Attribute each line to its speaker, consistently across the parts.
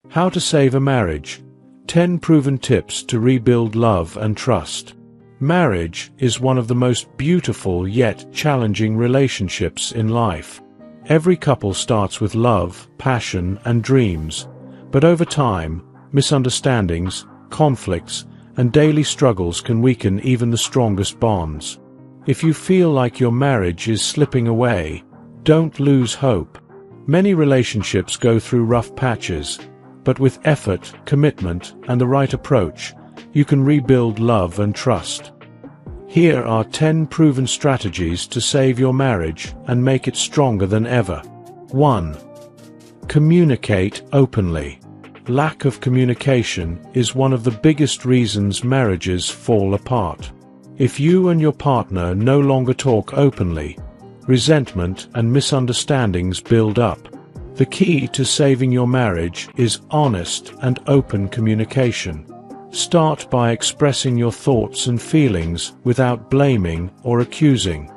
Speaker 1: How to save a marriage. 10 proven tips to rebuild love and trust. Marriage is one of the most beautiful yet challenging relationships in life. Every couple starts with love, passion, and dreams, but over time, misunderstandings, conflicts, and daily struggles can weaken even the strongest bonds. If you feel like your marriage is slipping away, don't lose hope. Many relationships go through rough patches, but with effort, commitment, and the right approach, you can rebuild love and trust. Here are 10 proven strategies to save your marriage and make it stronger than ever. 1. Communicate openly. Lack of communication is one of the biggest reasons marriages fall apart. If you and your partner no longer talk openly, resentment and misunderstandings build up. The key to saving your marriage is honest and open communication. Start by expressing your thoughts and feelings without blaming or accusing.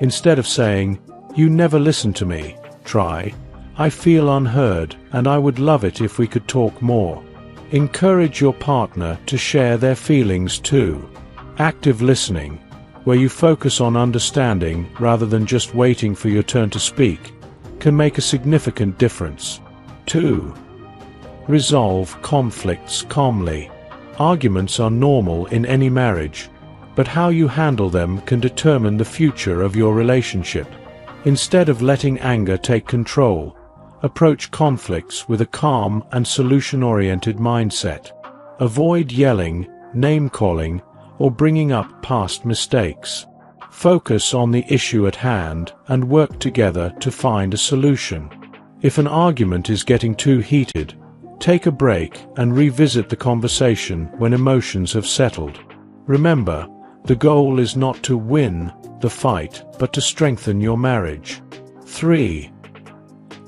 Speaker 1: Instead of saying, "You never listen to me," try, "I feel unheard and I would love it if we could talk more." Encourage your partner to share their feelings too. Active listening, where you focus on understanding rather than just waiting for your turn to speak, can make a significant difference. 2. Resolve conflicts calmly. Arguments are normal in any marriage, but how you handle them can determine the future of your relationship. Instead of letting anger take control, approach conflicts with a calm and solution-oriented mindset. Avoid yelling, name-calling, or bringing up past mistakes. Focus on the issue at hand and work together to find a solution. If an argument is getting too heated, take a break and revisit the conversation when emotions have settled. Remember, the goal is not to win the fight, but to strengthen your marriage. 3.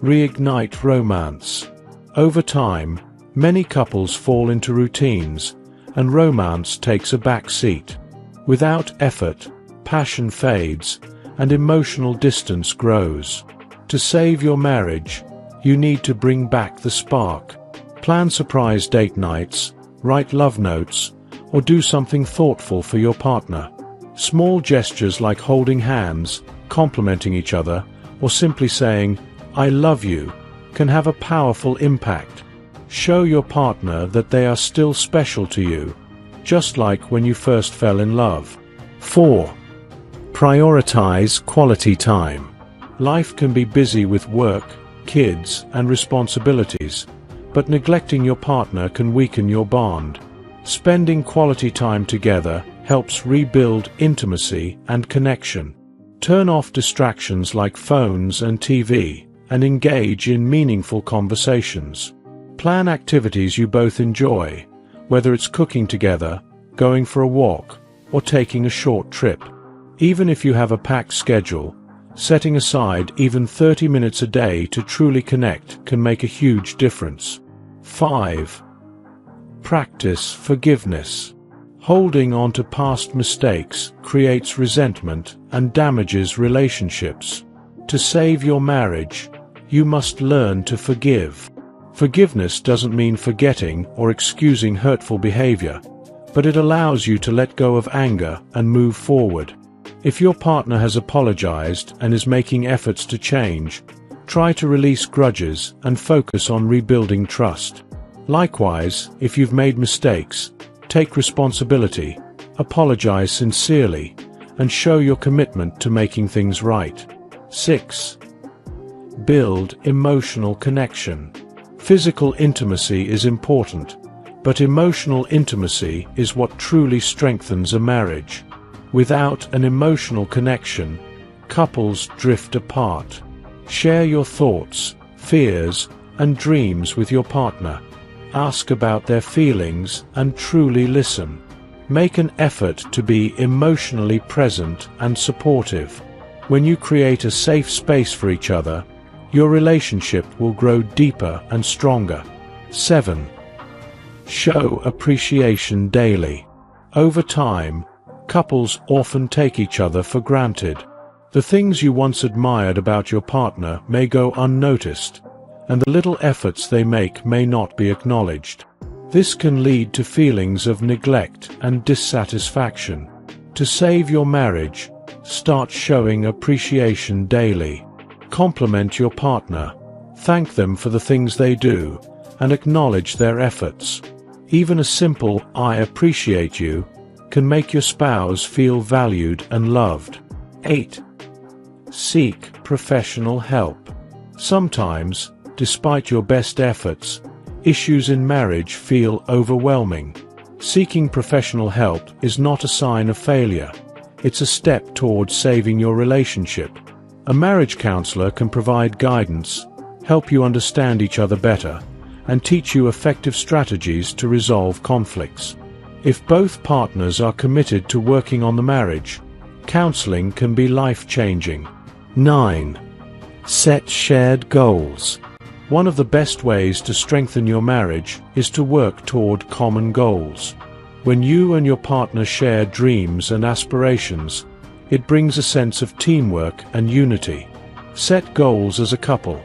Speaker 1: Reignite romance. Over time, many couples fall into routines, and romance takes a back seat. Without effort, passion fades, and emotional distance grows. To save your marriage, you need to bring back the spark. Plan surprise date nights, write love notes, or do something thoughtful for your partner. Small gestures like holding hands, complimenting each other, or simply saying, "I love you," can have a powerful impact. Show your partner that they are still special to you, just like when you first fell in love. 4. Prioritize quality time. Life can be busy with work, kids, and responsibilities, but neglecting your partner can weaken your bond. Spending quality time together helps rebuild intimacy and connection. Turn off distractions like phones and TV, and engage in meaningful conversations. Plan activities you both enjoy, whether it's cooking together, going for a walk, or taking a short trip. Even if you have a packed schedule, setting aside even 30 minutes a day to truly connect can make a huge difference. 5. Practice forgiveness. Holding on to past mistakes creates resentment and damages relationships. To save your marriage, you must learn to forgive. Forgiveness doesn't mean forgetting or excusing hurtful behavior, but it allows you to let go of anger and move forward. If your partner has apologized and is making efforts to change, try to release grudges and focus on rebuilding trust. Likewise, if you've made mistakes, take responsibility, apologize sincerely, and show your commitment to making things right. 6. Build emotional connection. Physical intimacy is important, but emotional intimacy is what truly strengthens a marriage. Without an emotional connection, couples drift apart. Share your thoughts, fears, and dreams with your partner. Ask about their feelings and truly listen. Make an effort to be emotionally present and supportive. When you create a safe space for each other, your relationship will grow deeper and stronger. 7. Show appreciation daily. Over time, couples often take each other for granted. The things you once admired about your partner may go unnoticed, and the little efforts they make may not be acknowledged. This can lead to feelings of neglect and dissatisfaction. To save your marriage, start showing appreciation daily. Compliment your partner, thank them for the things they do, and acknowledge their efforts. Even a simple "I appreciate you" can make your spouse feel valued and loved. 8. Seek professional help. Sometimes, despite your best efforts, issues in marriage feel overwhelming. Seeking professional help is not a sign of failure. It's a step towards saving your relationship. A marriage counselor can provide guidance, help you understand each other better, and teach you effective strategies to resolve conflicts. If both partners are committed to working on the marriage, counseling can be life-changing. 9. Set shared goals. One of the best ways to strengthen your marriage is to work toward common goals. When you and your partner share dreams and aspirations, it brings a sense of teamwork and unity. Set goals as a couple,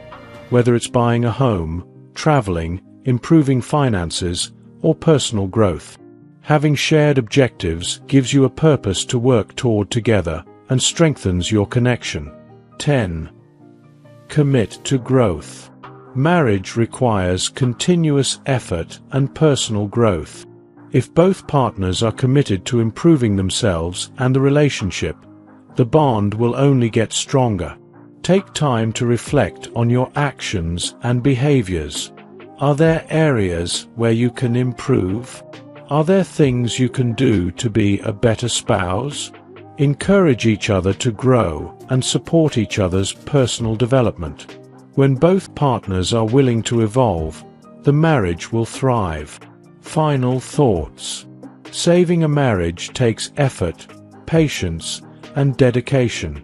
Speaker 1: whether it's buying a home, traveling, improving finances, or personal growth. Having shared objectives gives you a purpose to work toward together and strengthens your connection. 10. Commit to growth. Marriage requires continuous effort and personal growth. If both partners are committed to improving themselves and the relationship, the bond will only get stronger. Take time to reflect on your actions and behaviors. Are there areas where you can improve? Are there things you can do to be a better spouse? Encourage each other to grow and support each other's personal development. When both partners are willing to evolve, the marriage will thrive. Final thoughts. Saving a marriage takes effort, patience, and dedication.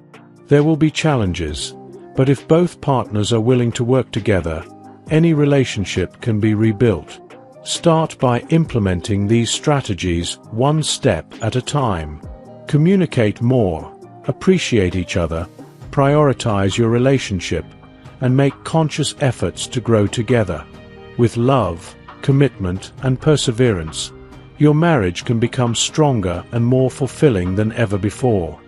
Speaker 1: There will be challenges, but if both partners are willing to work together, any relationship can be rebuilt. Start by implementing these strategies one step at a time. Communicate more, appreciate each other, prioritize your relationship, and make conscious efforts to grow together. With love, commitment, and perseverance, your marriage can become stronger and more fulfilling than ever before.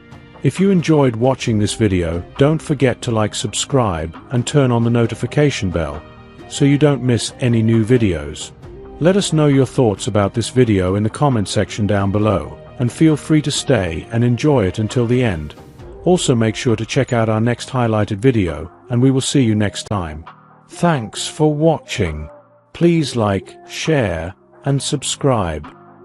Speaker 1: If you enjoyed watching this video, don't forget to like, subscribe, and turn on the notification bell, so you don't miss any new videos. Let us know your thoughts about this video in the comment section down below, and feel free to stay and enjoy it until the end. Also make sure to check out our next highlighted video, and we will see you next time. Thanks for watching. Please like, share, and subscribe.